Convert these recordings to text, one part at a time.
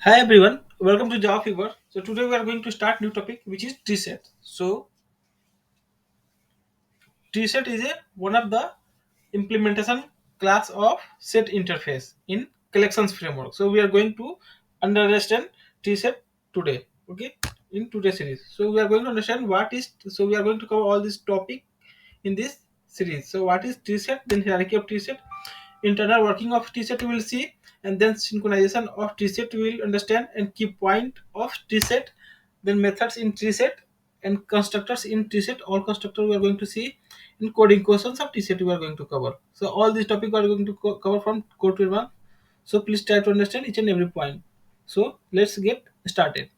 Hi everyone, welcome to Java Fever. So today we are going to start new topic which is TreeSet. So TreeSet is a one of the implementation class of set interface in collections framework. So we are going to understand TreeSet today. Okay, in today's series. So we are going to understand what is. So we are going to cover all this topic in this series. So what is TreeSet? Then hierarchy of TreeSet, internal working of TreeSet we will see, and then synchronization of TreeSet we will understand, and key point of TreeSet, then methods in TreeSet and constructors in TreeSet. All constructor we are going to see, in coding questions of TreeSet we are going to cover. So all these topic we are going to cover from code to one. So please try to understand each and every point. So let's get started.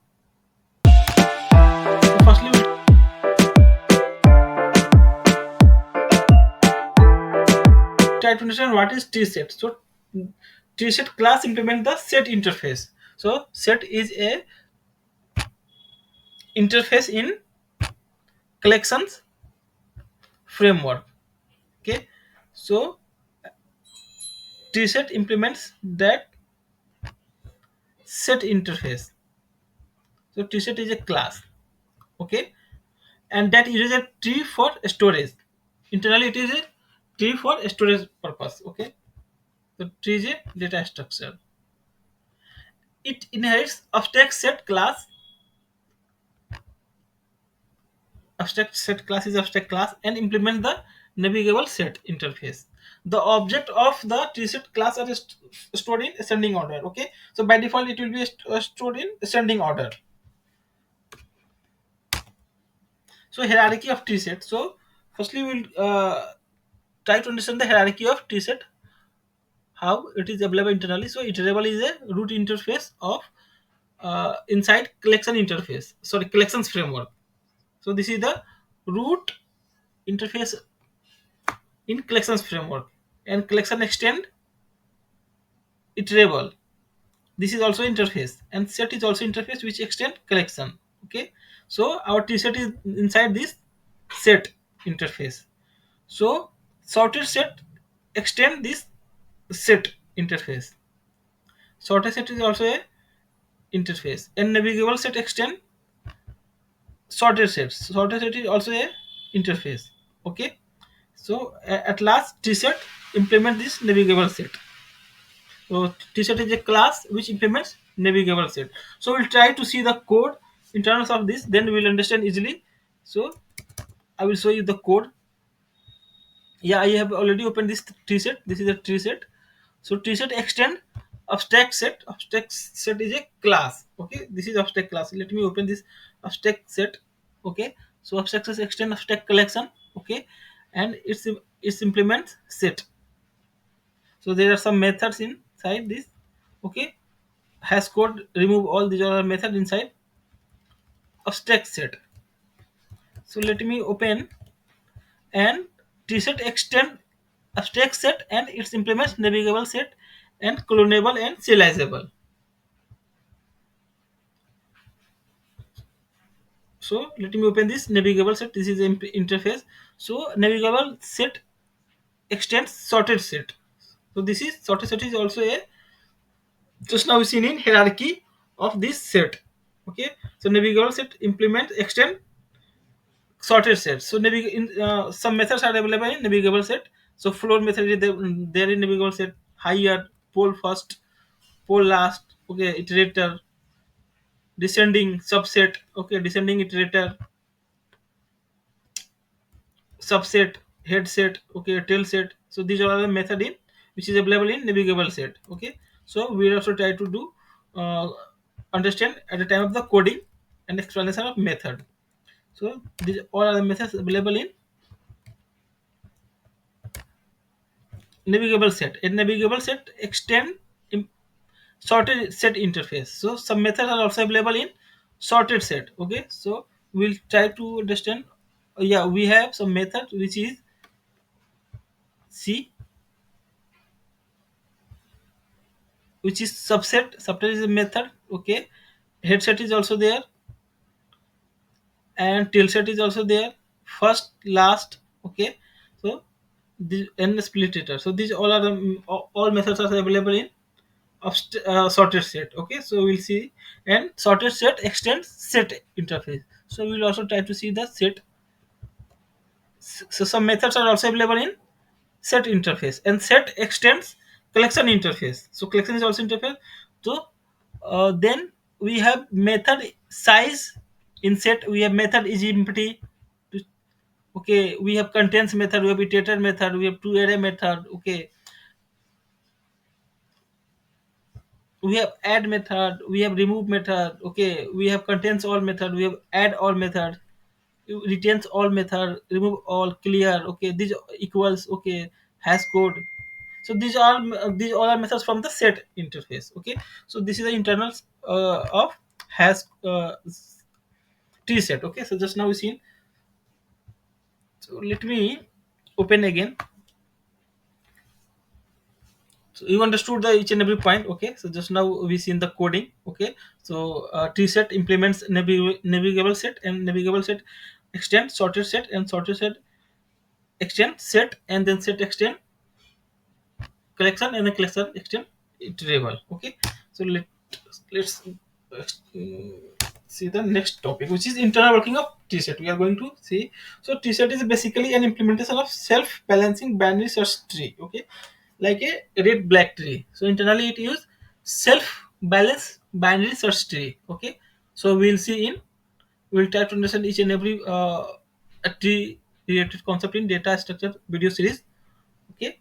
So firstly, we'll try to understand what is TreeSet. So TreeSet class implement the set interface. So set is a interface in collections framework. Okay, so TreeSet implements that set interface. So TreeSet is a class. Okay, and that uses a tree for storage. Internally, it is a tree for storage purpose. Okay, so tree is a data structure. It inherits abstract set class. Abstract set class is abstract class and implement the navigable set interface. The object of the TreeSet class are stored in ascending order. Okay, so by default it will be stored in ascending order. So hierarchy of TreeSet. So firstly we'll try to understand the hierarchy of TreeSet, how it is available internally. So iterable is a root interface of inside collection interface. Sorry, collections framework. So this is the root interface in collections framework, and collection extend iterable. This is also interface, and set is also interface which extend collection. Okay, so our T-set is inside this set interface. So sorted set extend this set interface. Sorted set is also a interface, and navigable set extend sorted sets. Sorted set is also a interface. Okay, so at last T-set implement this navigable set. So T-set is a class which implements navigable set. So we'll try to see the code in terms of this, then we'll understand easily. So I will show you the code. Yeah, I have already opened this tree set. This is a tree set. So tree set extend abstract set. Abstract set is a class. Okay, this is abstract class. Let me open this abstract set. Okay, so abstract set extend abstract collection. Okay, and it's implements set. So there are some methods inside this. Okay, hash code remove all these are method inside abstract set. So let me open, and tset extend abstract set, and it implements navigable set and clonable and serializable. So let me open this navigable set. This is the interface. So navigable set extends sorted set. So this is sorted set is also a just now seen in hierarchy of this set. Okay, so navigable set implement extend sorted set. So some methods are available in navigable set. So floor method is there in navigable set. Higher, pole first, pole last. Okay, iterator, descending subset. Okay, descending iterator, subset, head set. Okay, tail set. So these are the method in which is available in navigable set. Okay, so we also try to do uh, understand at the time of the coding and explanation of method. So these all are the methods available in navigable set. A navigable set extend sorted set interface. So some methods are also available in sorted set. Okay, so we'll try to understand. Yeah, we have some method which is C, which is subset. Subset is a method. Okay, head set is also there, and tail set is also there. First, last. Okay, so this and splitter. So these all are the all methods are available in of sorted set. Okay, so we'll see. And sorted set extends set interface. So we'll also try to see the set. So some methods are also available in set interface, and set extends collection interface. So collection is also interface. So then we have method size. In set we have method is empty. Okay, we have contains method, we have iterator method, we have two array method. Okay, we have add method, we have remove method. Okay, we have contains all method, we have add all method, retains all method, remove all, clear. Okay, these equals. Okay, hash code. So these all are methods from the set interface. Okay, so this is the internals of hash tree set. Okay, so just now we seen. So let me open again. So you understood the each and every point. Okay, so just now we seen the coding. Okay, so TreeSet implements navigable set, and navigable set extend sorted set, and sorted set extend set, and then set extend collection, and the collection extend iterable. Okay, so let's see the next topic, which is internal working of TreeSet. We are going to see. So TreeSet is basically an implementation of self-balancing binary search tree. Okay, like a red black tree. So internally it use self-balance binary search tree. Okay, so we'll try to understand each and every a tree related concept in data structure video series. Okay,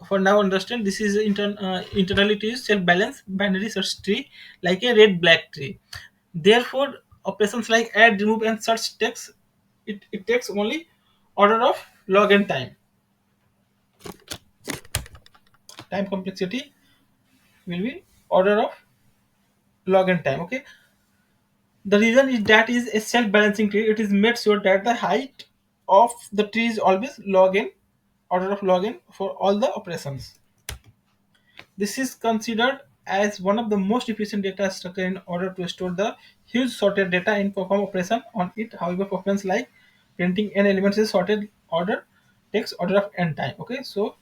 for now understand this is internally it is self balance binary search tree, like a red black tree. Therefore operations like add, remove, and search takes it takes only order of log and time complexity will be order of log and time. Okay, the reason is that is a self balancing tree. It is made sure that the height of the tree is always log n, order of log n for all the operations. This is considered as one of the most efficient data structure in order to store the huge sorted data and perform operation on it. However, performance like printing n elements is sorted order takes order of n time. Okay, so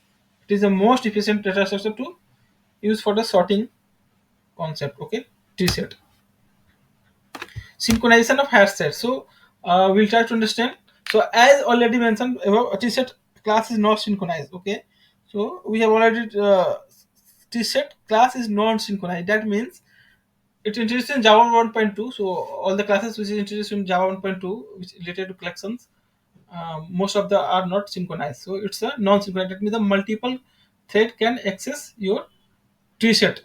it is the most efficient data structure to use for the sorting concept. Okay, TreeSet. Synchronization of hash set. So we'll try to understand. So as already mentioned above, TreeSet class is not synchronized. Okay, so we have already TreeSet class is non-synchronized. That means it introduced in Java 1.2. So all the classes which is introduced in Java 1.2, which related to collections, most of the are not synchronized. So it's a non-synchronized. That means the multiple thread can access your TreeSet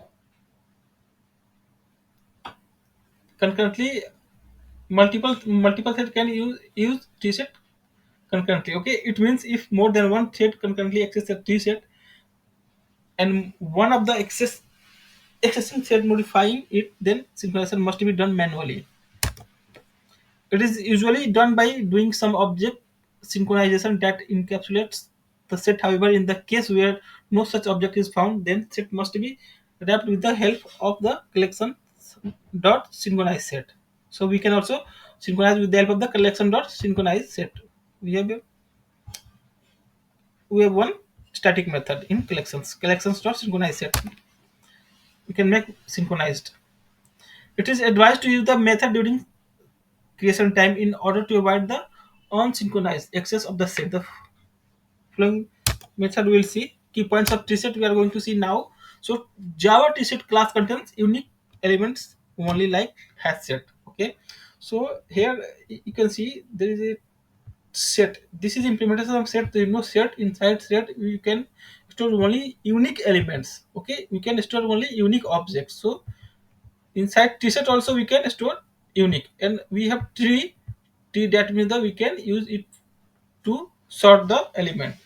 concurrently. Multiple thread can use TreeSet concurrently. Okay, it means if more than one thread concurrently access a TreeSet, and one of the accessing thread modifying it, then synchronization must be done manually. It is usually done by doing some object synchronization that encapsulates the set. However, in the case where no such object is found, then set must be wrapped with the help of the collection dot synchronize set. So we can also synchronize with the help of the collection dot synchronize set. We have we have one static method in collections dot synchronize set. We can make synchronized. It is advised to use the method during creation time in order to avoid the unsynchronized access of the set. The following method we will see. Key points of TreeSet we are going to see now. So Java TreeSet class contains unique elements only like hash set. Okay. So here you can see there is a set. This is implementation of set. There is no set. Inside set you can store only unique elements. Okay. We can store only unique objects. So inside TreeSet also we can store unique, and we have tree that means that we can use it to sort the element.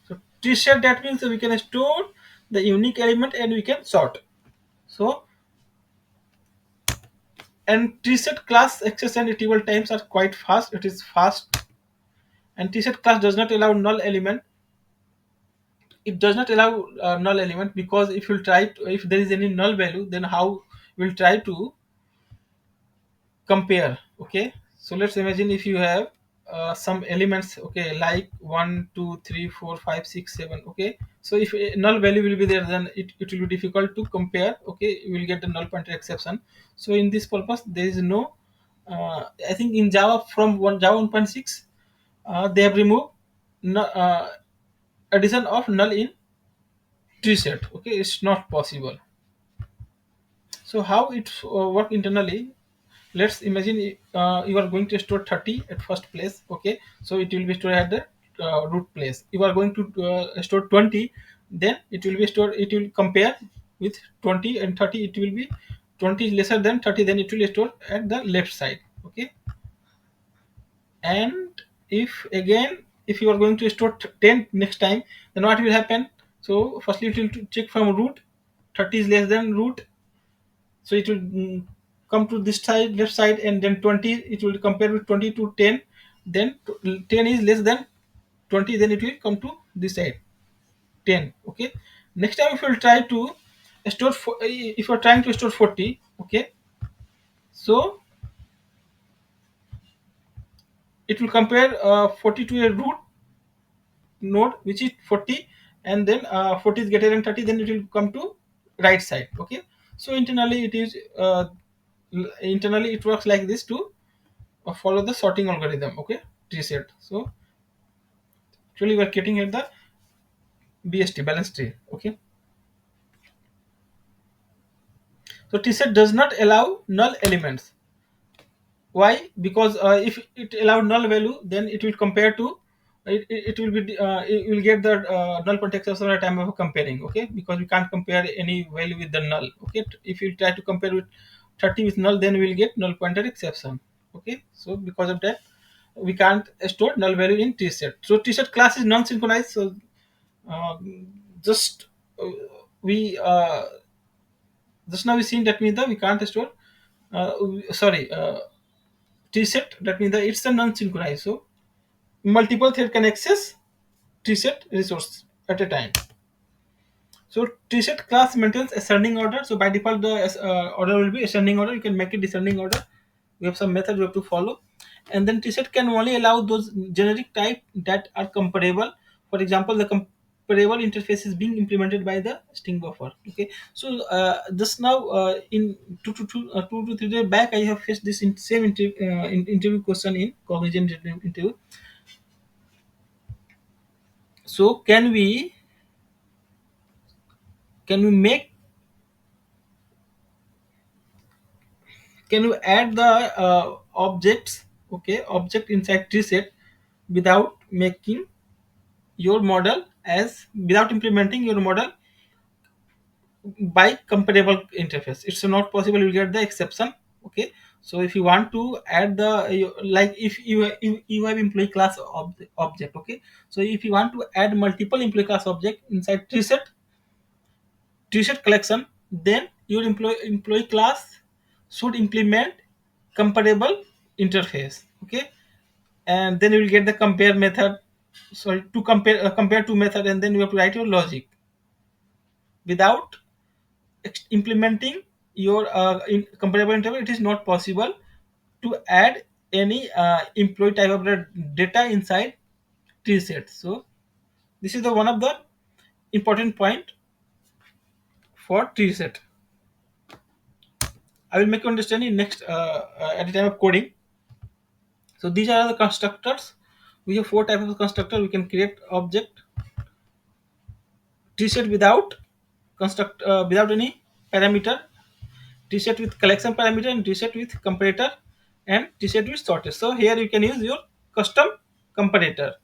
So TreeSet that means that we can store the unique element and we can sort. So and TreeSet class access and retrieval times are quite fast. It is fast, and TreeSet class does not allow null element. It does not allow null element, because if you try to, if there is any null value, then how we'll try to compare. Okay, so let's imagine if you have some elements, okay, like 1 2 3 4 5 6 7, okay. So if a null value will be there, then it will be difficult to compare, okay. You will get the null pointer exception. So in this purpose there is no I think in Java, from Java 1.6, they have removed addition of null in tree set, okay. It's not possible. So how it work internally? Let's imagine you are going to store 30 at first place, okay. So it will be stored at the root place. You are going to store 20, then it will be stored, it will compare with 20 and 30. It will be 20 is lesser than 30, then it will store at the left side, okay. And if again, if you are going to store 10 next time, then what will happen? So firstly it will check from root. 30 is less than root, so it will come to this side, left side, and then 20 it will compare with 20 to 10. Then 10 is less than 20, then it will come to this side, 10, okay. Next time if you will try to store if you are trying to store 40, okay, so it will compare 40 to a root node which is 40, and then 40 is greater than 30, then it will come to right side, okay. So internally it is internally it works like this to follow the sorting algorithm, okay. TreeSet. So actually we are getting here the BST, balance tree, okay. So TreeSet does not allow null elements. Why? Because if it allowed null value, then it will compare to it will be it will get the null pointer exception at time of comparing, okay, because we can't compare any value with the null, okay. If you try to compare with 30 with null, then we will get null pointer exception, okay. So because of that we can't store null value in TreeSet. So TreeSet class is non-synchronized. So uh, just we just now we seen that means that we can't store sorry TreeSet, that means that it's a non-synchronized. So multiple thread can access TreeSet resource at a time. So TreeSet class maintains ascending order. So by default the order will be ascending order. You can make it descending order. We have some method we have to follow, and then TreeSet can only allow those generic type that are comparable. For example, the comparable interface is being implemented by the string buffer, okay. So just now in 2 to 3 days back, I have faced this same interview question in Cognizant interview. So can we make can you add the objects, okay, object inside TreeSet without making your model as without implementing your model by comparable interface? It's not possible. You get the exception, okay. So if you want to add the like if you have employee class object, okay. So if you want to add multiple employee class object inside TreeSet collection, then your employee class should implement comparable interface, okay. And then you will get the compare method. Sorry, to compare two method, and then you have to write your logic without implementing your comparable interface. It is not possible to add any employee type of the data inside TreeSet. So this is the one of the important point for TreeSet. I will make you understand in next at the time of coding. So these are the constructors. We have four types of constructor. We can create object TreeSet without construct without any parameter, TreeSet with collection parameter, and TreeSet with comparator, and TreeSet with sorted. So here you can use your custom comparator.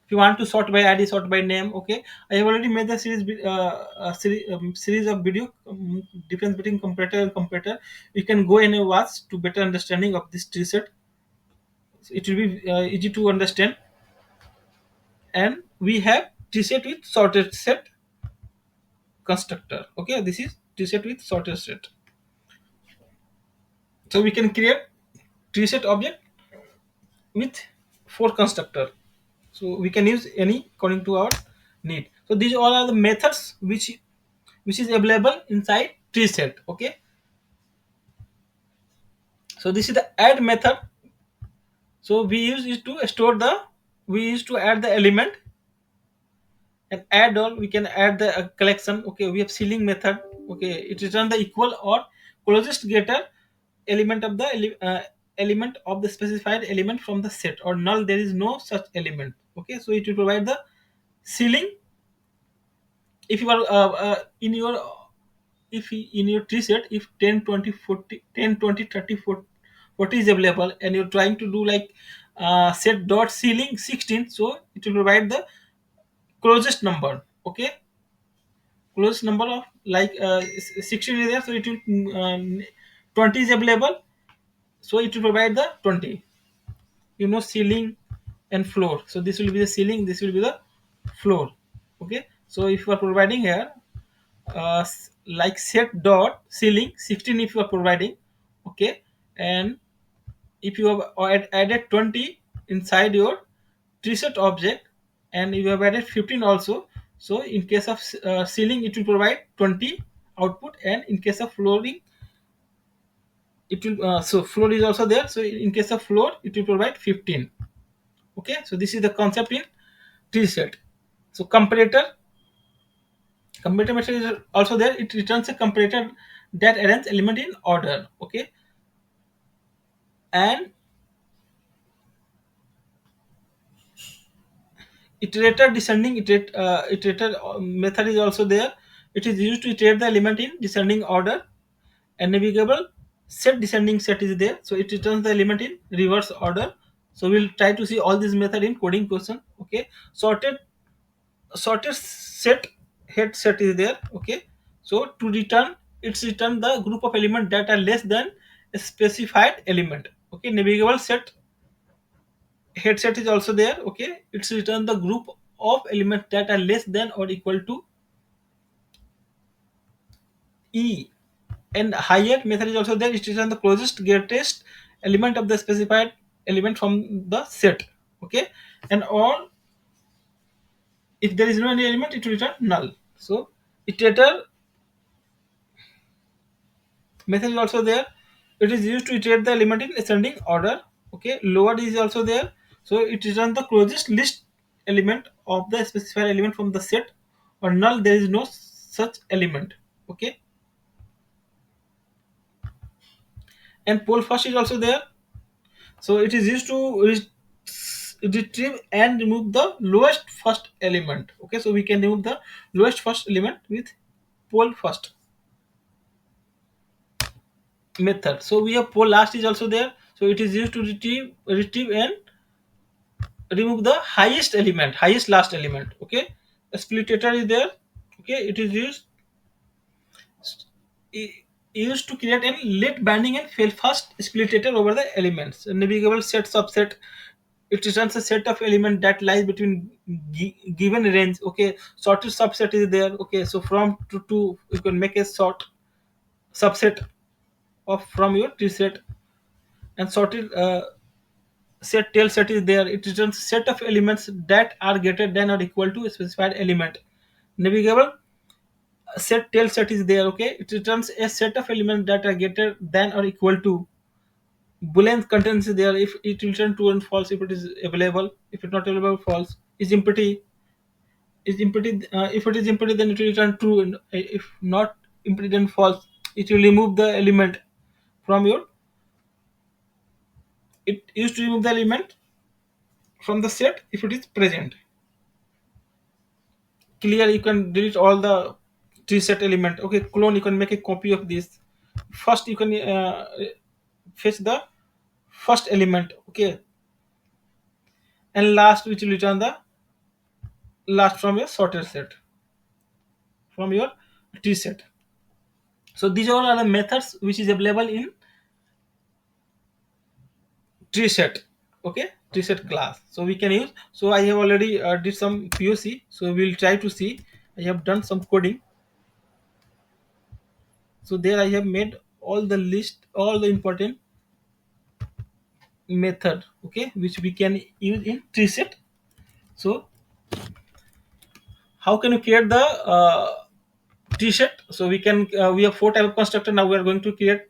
If you want to sort by ID, sort by name, okay. I have already made the series of video difference between comparator and comparator. You can go and watch to better understanding of this TreeSet. So it will be easy to understand. And we have TreeSet with sorted set constructor, okay. This is TreeSet with sorted set. So we can create TreeSet object with four constructor. So we can use any according to our need. So these all are the methods which is available inside TreeSet, okay. So this is the add method. So we used to add the element, and add all we can add the collection. Okay, we have ceiling method. Okay, it return the equal or closest greater element of the element of the specified element from the set, or null there is no such element. Okay, so it will provide the ceiling. If you are in your if in your tree set, if 10 20 40 10 20 30 40 is available, and you're trying to do like set dot ceiling 16, so it will provide the closest number. Okay, closest number of like 16 is there, so it will 20 is available, so it will provide the 20. Ceiling and floor, so this will be the ceiling, this will be the floor. Okay, so if you are providing here like set dot ceiling 16 if you are providing. Okay, and if you have added 20 inside your TreeSet object, and you have added 15 also, so in case of ceiling it will provide 20 output, and in case of flooring it will so floor is also there, so in case of floor it will provide 15. Okay, so this is the concept in TreeSet. So comparator method is also there. It returns a comparator that arranges element in order. Okay, and iterator descending iterator method is also there. It is used to iterate the element in descending order. And navigable set descending set is there, so it returns the element in reverse order. So we'll try to see all these method in coding question. Okay, sorted set head set is there. Okay, so to return, it's return the group of element that are less than a specified element. Okay, navigable set head set is also there. Okay, it's return the group of elements that are less than or equal to e. And higher method is also there. It return the closest greatest element of the specified element from the set. Okay, and all, if there is no any element it will return null. So iterator method is also there. It is used to iterate the element in ascending order. Okay, lower is also there, so it returns the closest list element of the specified element from the set, or null there is no such element. Okay, and pole first is also there, so it is used to retrieve and remove the lowest first element. Okay, so we can remove the lowest first element with pole first method. So we have pole last is also there, so it is used to retrieve and remove the highest element, highest last element. Okay, a splitter is there. Okay, it is used to create a late binding and fail fast splitter over the elements. A navigable set subset, it returns a set of element that lies between given range. Okay, sorted subset is there. Okay, so from to you can make a sort subset of from your tree set. And sorted set tail set is there. It returns set of elements that are greater than or equal to a specified element. Navigable set tail set is there. Okay, it returns a set of elements that are greater than or equal to. Boolean contains is there. If it return true and false, if it is available, if it's not available, false. Is empty if it is empty, then it will return true, and if not empty, then false. It will remove the element from your, it used to remove the element from the set if it is present. Clear, you can delete all the tree set element. Okay, clone, you can make a copy of this. First you can fetch the first element. Okay, and last which will return the last from your sorted set, from your tree set. So these all are the methods which is available in tree set. Okay, tree set class, so we can use. So I have already did some POC, so we'll try to see. I have done some coding, so there I have made all the list, all the important method. Okay, which we can use in tree set. So how can you create the tree set? So we have four type of constructor. Now we are going to create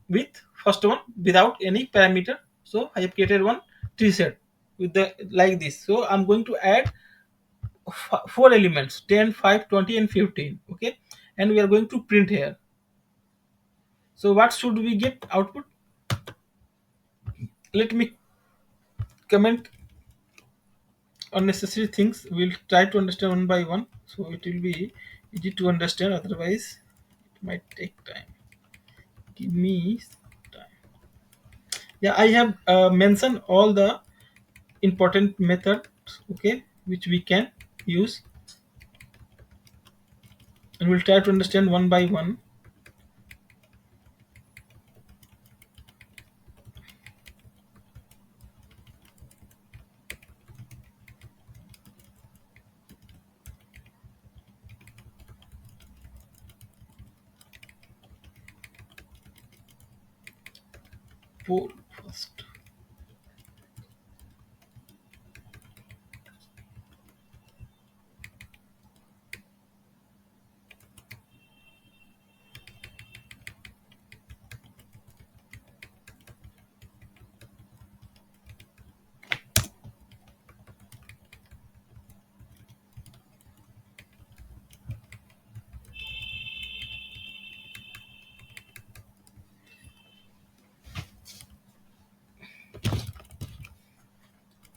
with first one without any parameter. So I have created one TreeSet with the like this. So I'm going to add four elements: 10, 5, 20, and 15. Okay, and we are going to print here. So what should we get output? Let me comment unnecessary things. We'll try to understand one by one, so it will be easy to understand. Otherwise, it might take time. Give me time. Yeah, I have mentioned all the important methods. Okay, which we can use, and we'll try to understand one by one. Poll first.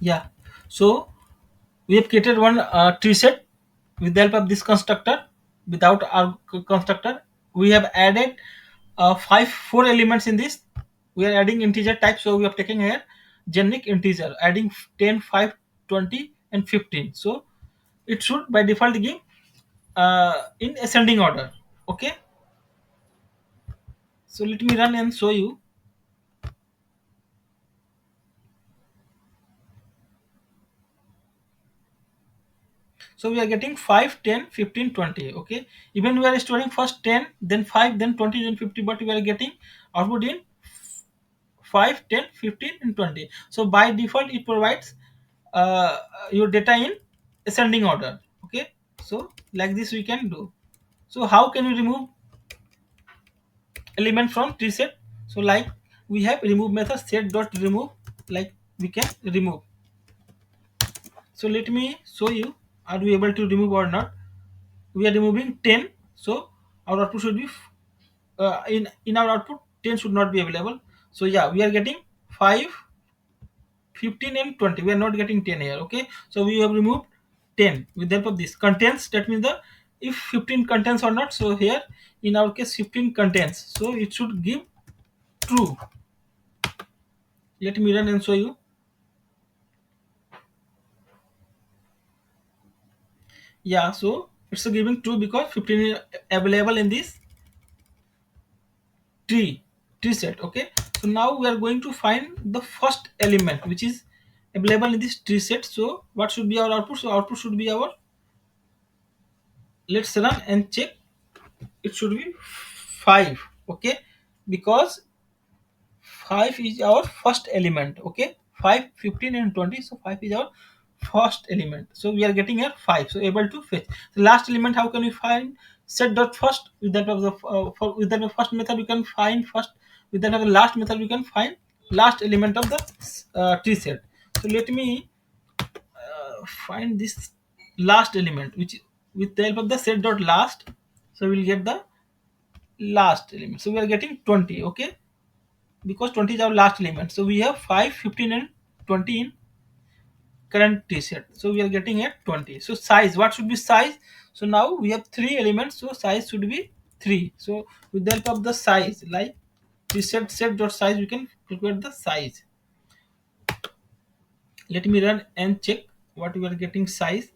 Yeah. So we have created one tree set with the help of this constructor. Without our constructor, we have added four elements in this. We are adding integer type, so we are taking here generic integer, adding 10, 5, 20, and 15. So it should by default give in ascending order. Okay, so let me run and show you. So we are getting 5, 10, 15, 20. Okay, even we are storing first 10, then 5, then 20, then 50, but we are getting output in 5, 10, 15, and 20. So by default it provides your data in ascending order. Okay, so like this we can do. So how can we remove element from tree set? So like we have remove method set dot remove, like we can remove. So let me show you, are we able to remove or not. We are removing 10, so our output should be in our output 10 should not be available. So yeah, we are getting 5, 15, and 20. We are not getting 10 here. Okay, so we have removed 10 with the help of this contains. That means the if 15 contains or not. So here in our case 15 contains, so it should give true. Let me run and show you. Yeah, so it's giving true because 15 is available in this tree tree set. Okay, so now we are going to find the first element which is available in this tree set. So what should be our output? So output should be our, let's run and check. It should be 5. Okay, because 5 is our first element. Okay, 5, 15, and 20. So 5 is our first element, so we are getting here 5. So able to fetch the last element. How can we find? Set dot first. With that of the with that of first method we can find first. With that of the last method we can find last element of the tree set. So let me find this last element, which with the help of the set dot last. So we'll get the last element. So we are getting 20. Okay, because 20 is our last element. So we have 5, 15, and 20 in current t-shirt. So we are getting at 20. So size, what should be size? So now we have three elements, so size should be 3. So with the help of the size, like t-shirt set dot size, we can calculate the size. Let me run and check what we are getting size.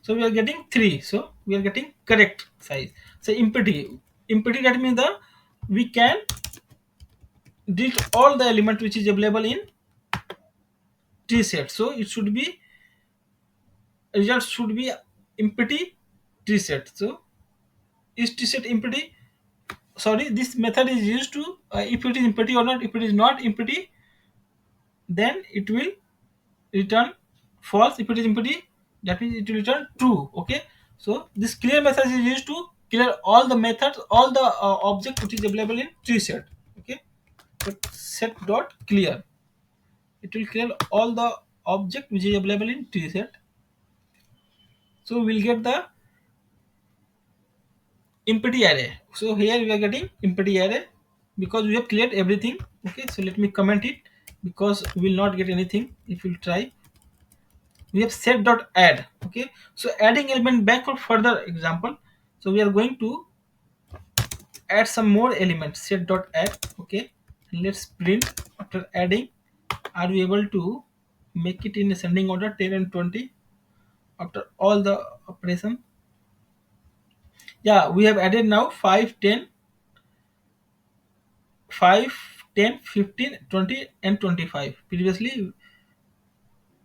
So we are getting 3. So we are getting correct size. So empty that means the we can delete all the element which is available in t set. So it should be, result should be empty t set. So is t set empty? Sorry, this method is used to if it is empty or not. If it is not empty, then it will return false. If it is empty, that means it will return true. Okay, so this clear method is used to clear all the methods, all the object which is available in tree set. Okay, but set dot clear. It will clear all the object which is available in TreeSet. So we'll get the empty array. So here we are getting empty array because we have cleared everything. Okay, so let me comment it because we will not get anything if we try. We have set dot add. Okay, so adding element back for further example. So we are going to add some more elements. Set dot add. Okay, and let's print after adding. Are we able to make it in ascending order 10 and 20 after all the operation? Yeah, we have added now 5, 10, 5, 10, 15, 20, and 25. Previously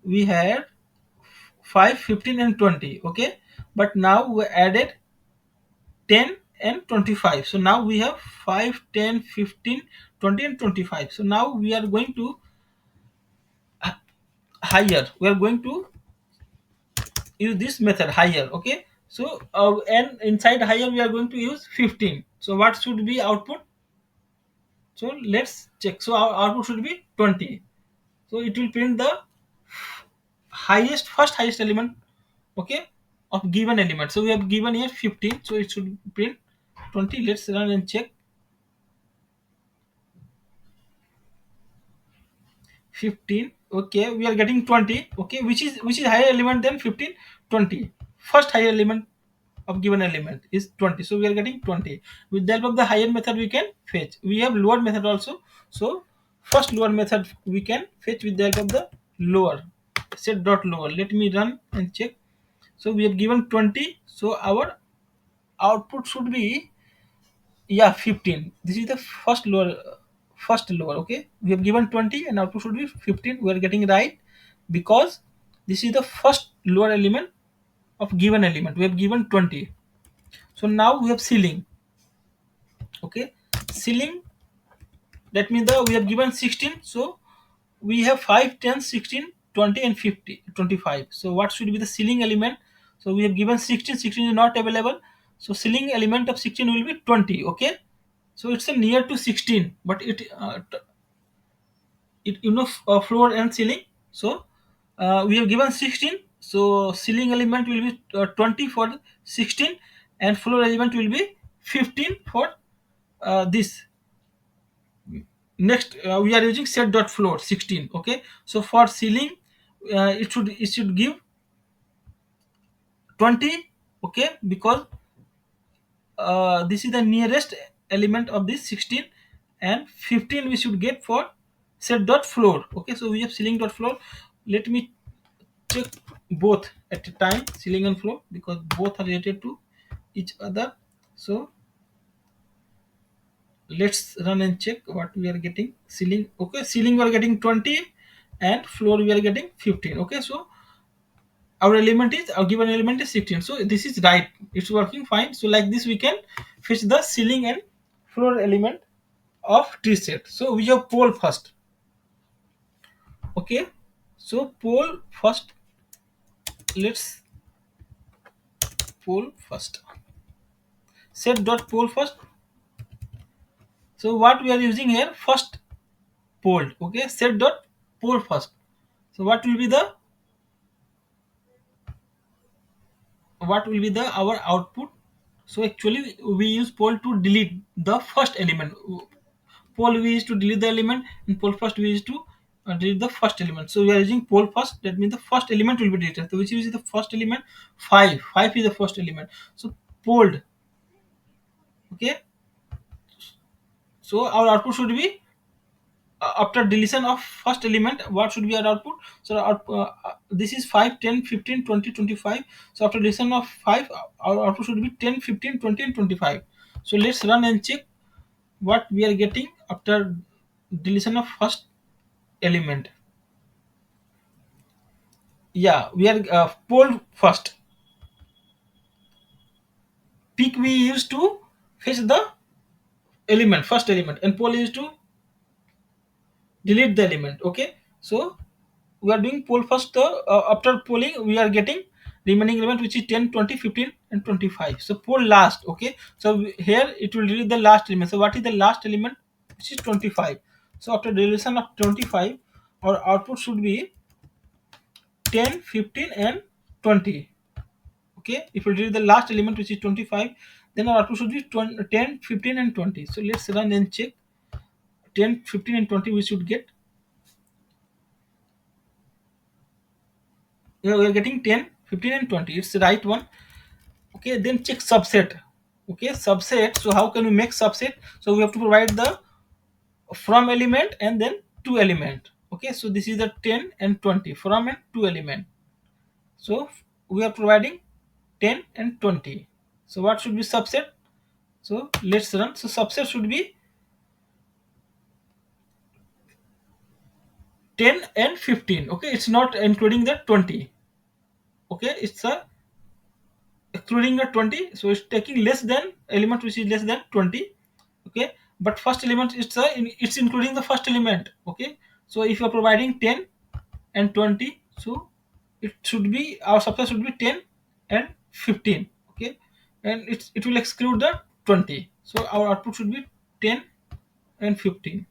we had 5, 15, and 20. Okay, but now we added 10 and 25. So now we have 5, 10, 15, 20, and 25. So now we are going to higher. We are going to use this method higher. Okay, so and inside higher we are going to use 15. So what should be output? So let's check. So our output should be 20. So it will print the first highest element, okay, of given element. So we have given here 15, so it should print 20. Let's run and check. 15, okay, we are getting 20. Okay, which is higher element than 15? 20. First higher element of given element is 20, so we are getting 20. With the help of the higher method we can fetch. We have lower method also. So first lower method we can fetch with the help of the lower. Set dot lower. Let me run and check. So we have given 20, so our output should be, yeah, 15. This is the first lower. Okay, we have given 20 and output should be 15. We are getting right because this is the first lower element of given element. We have given 20. So now we have ceiling. Okay, ceiling, that means the we have given 16. So we have 5, 10, 16, 20, and 50, 25. So what should be the ceiling element? So we have given 16. 16 is not available, so ceiling element of 16 will be 20. Okay, so it's a near to 16, but floor and ceiling. So we have given 16, so ceiling element will be 20 for 16, and floor element will be 15 for this. Next we are using set dot floor 16. Okay, so for ceiling it should give 20. Okay, because this is the nearest element of this 16, and 15 we should get for set dot floor. Okay, so we have ceiling dot floor. Let me check both at a time, ceiling and floor, because both are related to each other. So let's run and check what we are getting. Ceiling, okay, ceiling we are getting 20, and floor we are getting 15. Okay, so our given element is 16. So this is right, it's working fine. So like this we can fetch the ceiling and floor element of tree set. So we have pole first. Okay, so pole first. Let's pole first. Set dot pole first. So what we are using here, first pole. Okay, set dot pole first. So what will be the our output? So actually we use pole to delete the first element. Pole we used to delete the element, and pole first we used to delete the first element. So we are using pole first. That means the first element will be deleted. So which is the first element? 5. 5 is the first element. So poled. Okay. So our output should be, after deletion of first element, what should be our output? So this is 5, 10, 15, 20, 25. So after deletion of 5, our output should be 10, 15, 20, and 25. So let's run and check what we are getting after deletion of first element. Yeah, we are pole first. Peak we used to fetch the first element, and pole used to delete the element. Okay, so we are doing pole first. After polling we are getting remaining element, which is 10, 20, 15, and 25. So pole last. Okay, so here it will delete the last element. So what is the last element? Which is 25. So after deletion of 25, our output should be 10, 15, and 20. Okay, if we delete the last element which is 25, then our output should be 20, 10, 15, and 20. So let's run and check. 10, 15, and 20 we should get. Yeah, we are getting 10, 15, and 20. It's the right one. Okay, then check subset. Okay, subset. So how can we make subset? So we have to provide the from element and then to element. Okay, so this is the 10 and 20 from and to element. So we are providing 10 and 20. So what should be subset? So let's run. So subset should be 10 and 15. Okay, it's not including the 20. Okay, it's a excluding the 20, so it's taking less than element which is less than 20. Okay, but first element it's including the first element. Okay, so if you're providing 10 and 20, so it should be our subset should be 10 and 15. Okay, and it will exclude the 20, so our output should be 10 and 15.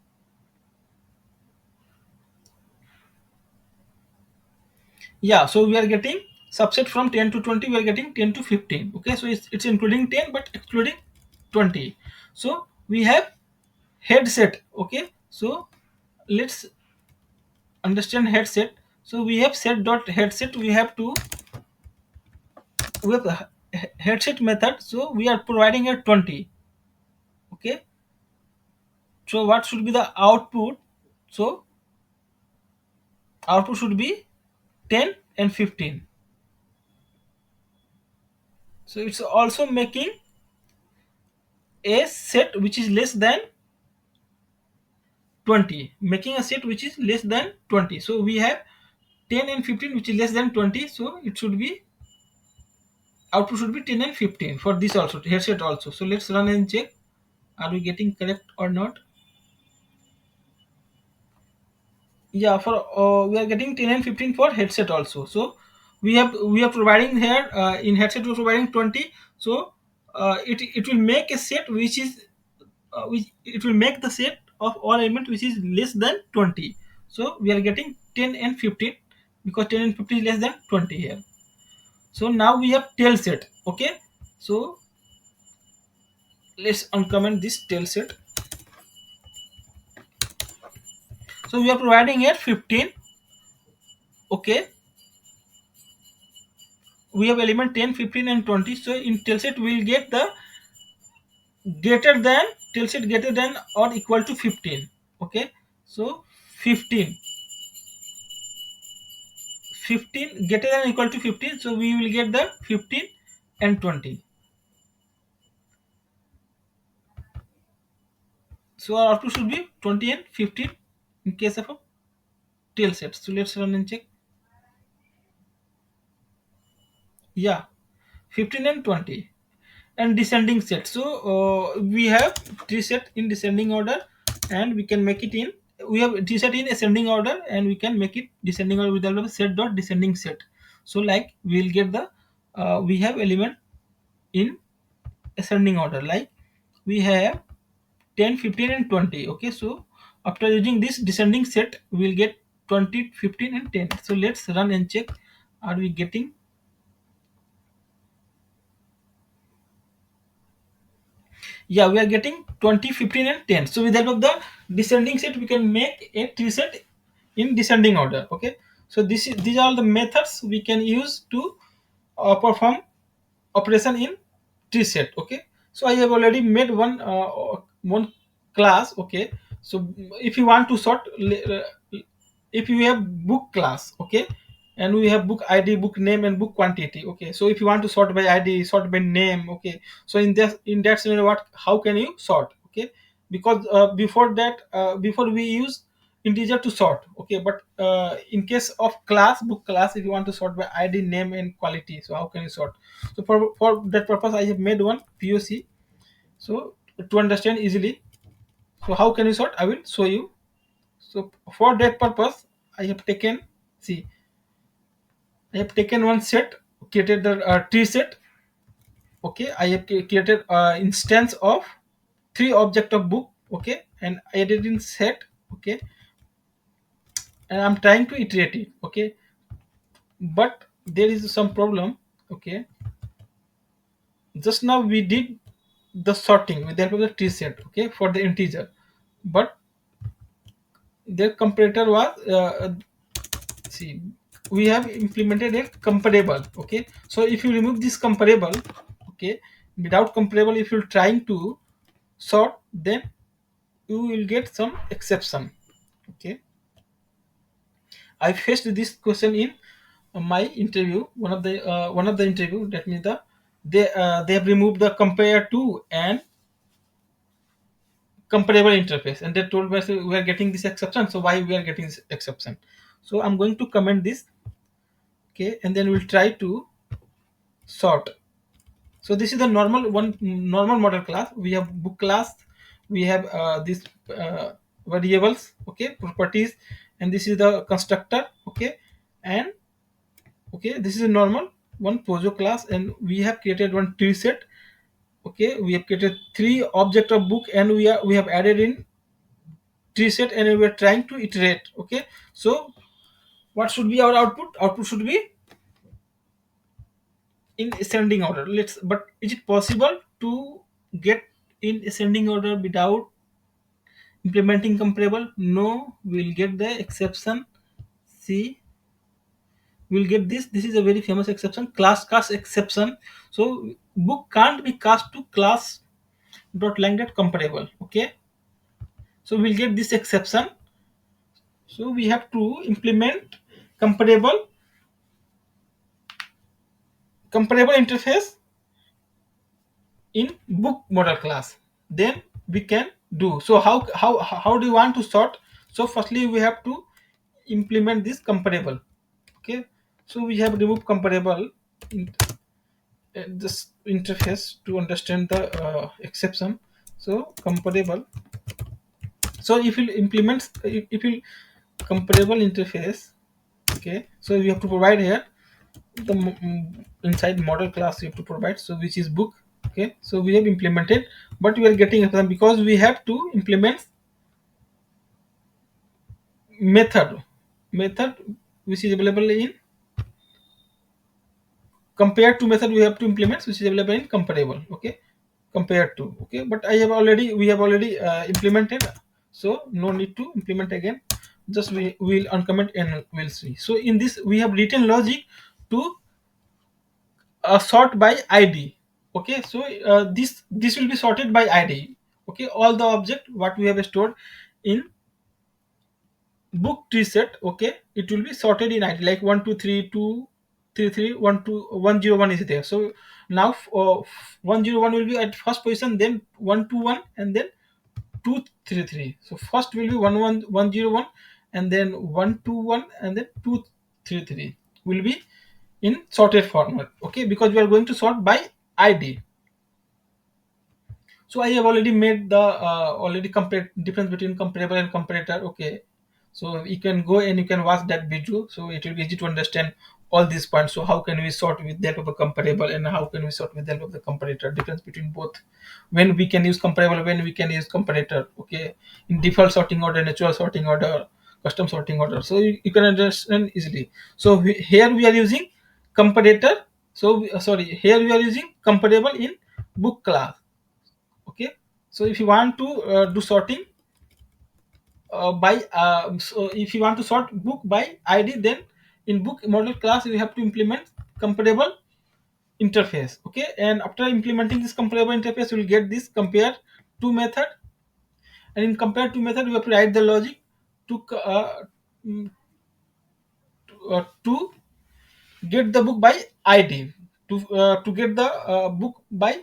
Yeah, so we are getting subset from 10 to 20, we are getting 10 to 15. Okay, so it's including 10 but excluding 20. So we have headset. Okay, so let's understand headset. So we have set dot headset, we have a headset method, so we are providing a 20. Okay, so what should be the output? So output should be 10 and 15. So it's also making a set which is less than 20, making a set which is less than 20. So we have 10 and 15 which is less than 20, so it should be output should be 10 and 15 for this also headset also. So let's run and check, are we getting correct or not? Yeah, for we are getting 10 and 15 for headset also. So we are providing here in headset we're providing 20. So it will make a set which is which it will make the set of all element which is less than 20. So we are getting 10 and 15 because 10 and 15 is less than 20 here. So now we have tail set. Okay, so let's uncomment this tail set. So we are providing here 15. Okay, we have element 10, 15, and 20. So in tail set we will get the greater than tail set greater than or equal to 15. Okay, so 15, 15 greater than or equal to 15. So we will get the 15 and 20. So our output should be 20 and 15 in case of a tail set. So let's run and check. Yeah, 15 and 20. And descending set. So we have TreeSet in descending order, and we can make it in. We have TreeSet in ascending order, and we can make it descending order with the help of set dot descending set. So like we will get the we have element in ascending order, like we have 10, 15, and 20. Okay, so after using this descending set, we will get 20, 15, and 10. So let's run and check, are we getting. Yeah, we are getting 20, 15, and 10. So with the help of the descending set we can make a tree set in descending order. Okay, so these are all the methods we can use to perform operation in tree set. Okay, so I have already made one class. Okay, so if you want to sort if you have book class. Okay, and we have book id, book name, and book quantity. Okay, so if you want to sort by id, sort by name. Okay, so in that scenario, what how can you sort? Okay, because before we use integer to sort. Okay, but in case of book class, if you want to sort by id, name, and quality, so how can you sort? So for that purpose I have made one poc, so to understand easily. So how can you sort, I will show you. So for that purpose, I have taken, see, I have taken one set, created the tree set. Okay, I have created instance of three object of book. Okay, and I added in set. Okay, and I'm trying to iterate it. Okay, but there is some problem. Okay, just now we did the sorting with the help of the tree set, okay, for the integer, but their comparator was see, we have implemented a comparable. Okay, so if you remove this comparable, okay, without comparable, if you're trying to sort, then you will get some exception. Okay, I faced this question in my interview, one of the interview. That means they have removed the compare to and comparable interface, and they told us we are getting this exception. So why we are getting this exception? So I'm going to comment this. Okay, and then we'll try to sort. So this is the normal model class. We have book class, we have this variables, okay, properties, and this is the constructor. Okay, and okay, this is a normal one pojo class, and we have created one tree set. Okay, we have created three object of book, and we have added in tree set, and we are trying to iterate. Okay, so what should be our output? Output should be in ascending order. Let's, but is it possible to get in ascending order without implementing comparable? No, we'll get the exception. See, we'll get this is a very famous exception, class cast exception. So book can't be cast to class dot lang dot comparable. Okay, so we'll get this exception. So we have to implement comparable comparable interface in book model class, then we can do. So how do you want to sort? So firstly we have to implement this comparable. Okay, so we have removed comparable in this interface to understand the exception. So comparable, so if you implement, if you comparable interface. Okay, so we have to provide here the inside model class you have to provide, so which is book. Okay, so we have implemented, but we are getting exception because we have to implement method which is available in compared to method, we have to implement which is available in comparable. Okay, compared to. Okay, but we have already implemented, so no need to implement again. Just we will uncomment and we'll see. So in this we have written logic to sort by id. Okay, so this will be sorted by id. Okay, all the object what we have stored in book tree set. Okay, it will be sorted in id, like 1 2 3 2 3 3 1 2 1 0 1 is there. So now 1 0 1 will be at first position, then 1 2 1, and then 2 3 3. So first will be 1 1 1 0 1, and then 1 2 1, and then 2 3 3 will be in sorted format. Okay, because we are going to sort by id. So I have already made the already compare difference between comparable and comparator. Okay, so you can go and you can watch that video, so it will be easy to understand all these points. So how can we sort with the help of a comparable, and how can we sort with the help of the comparator, difference between both, when we can use comparable, when we can use comparator. Okay, in default sorting order, natural sorting order, custom sorting order, so you can understand easily. So here we are using comparator. So sorry, here we are using comparable in book class. Okay, so if you want to do sorting by so if you want to sort book by id, then in book model class we have to implement comparable interface. Okay, and after implementing this comparable interface we will get this compare to method, and in compare to method we have to write the logic to mm, to get the book by id, to get the book by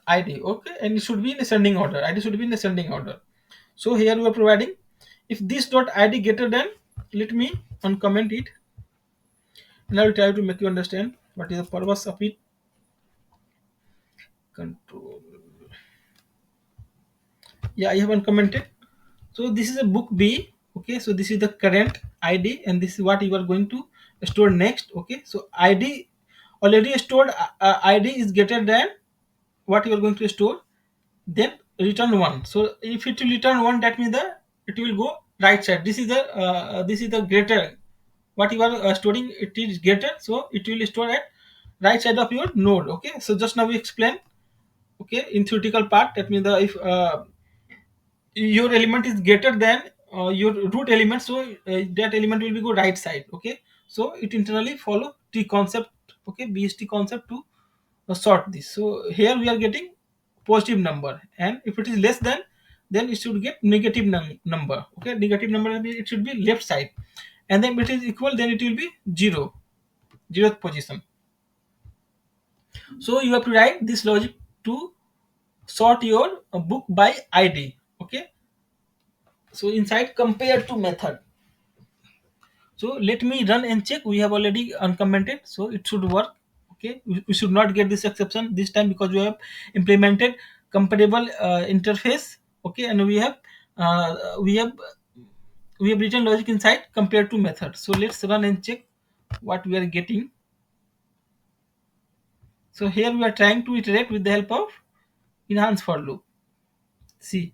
id. Okay, and it should be in ascending order, id should be in ascending order. So here we are providing, if this dot id greater than, let me uncomment it, and I will try to make you understand what is the purpose of it. Control, yeah, I have uncommented. So this is a book b. Okay, so this is the current id, and this is what you are going to store next. Okay, so id already stored, id is greater than what you are going to store, then return 1. So if it will return 1, that means the it will go right side. This is the greater, what you are storing, it is greater, so it will store at right side of your node. Okay, so just now we explain, okay, in theoretical part, that means the if your element is greater than your root element, so that element will be go right side. Okay, so it internally follow t concept, okay, bst concept to sort this. So here we are getting positive number, and if it is less than, then it should get negative number. Okay, negative number will be, it should be left side, and then if it is equal, then it will be zero, zeroth position. So you have to write this logic to sort your book by id. Okay, so inside compare to method. So let me run and check. We have already uncommented, so it should work. Okay, we should not get this exception this time because we have implemented comparable interface. Okay, and uh, we have we have written logic inside compared to method. So let's run and check what we are getting. So here we are trying to iterate with the help of enhance for loop. See,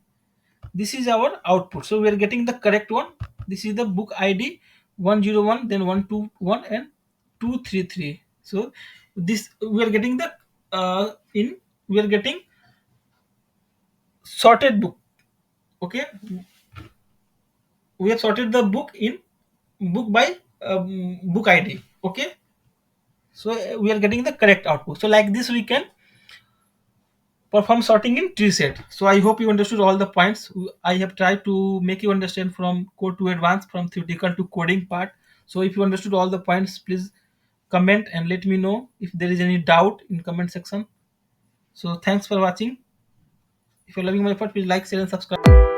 this is our output. So we are getting the correct one. This is the book id 101, then 121 and 233. So this we are getting the in we are getting sorted book. Okay, we have sorted the book in book by book id. Okay, so we are getting the correct output. So like this we can perform sorting in TreeSet. So I hope you understood all the points. I have tried to make you understand from code to advanced, from theoretical to coding part. So if you understood all the points, please comment and let me know if there is any doubt in comment section. So thanks for watching. If you're loving my effort, please like, share, and subscribe.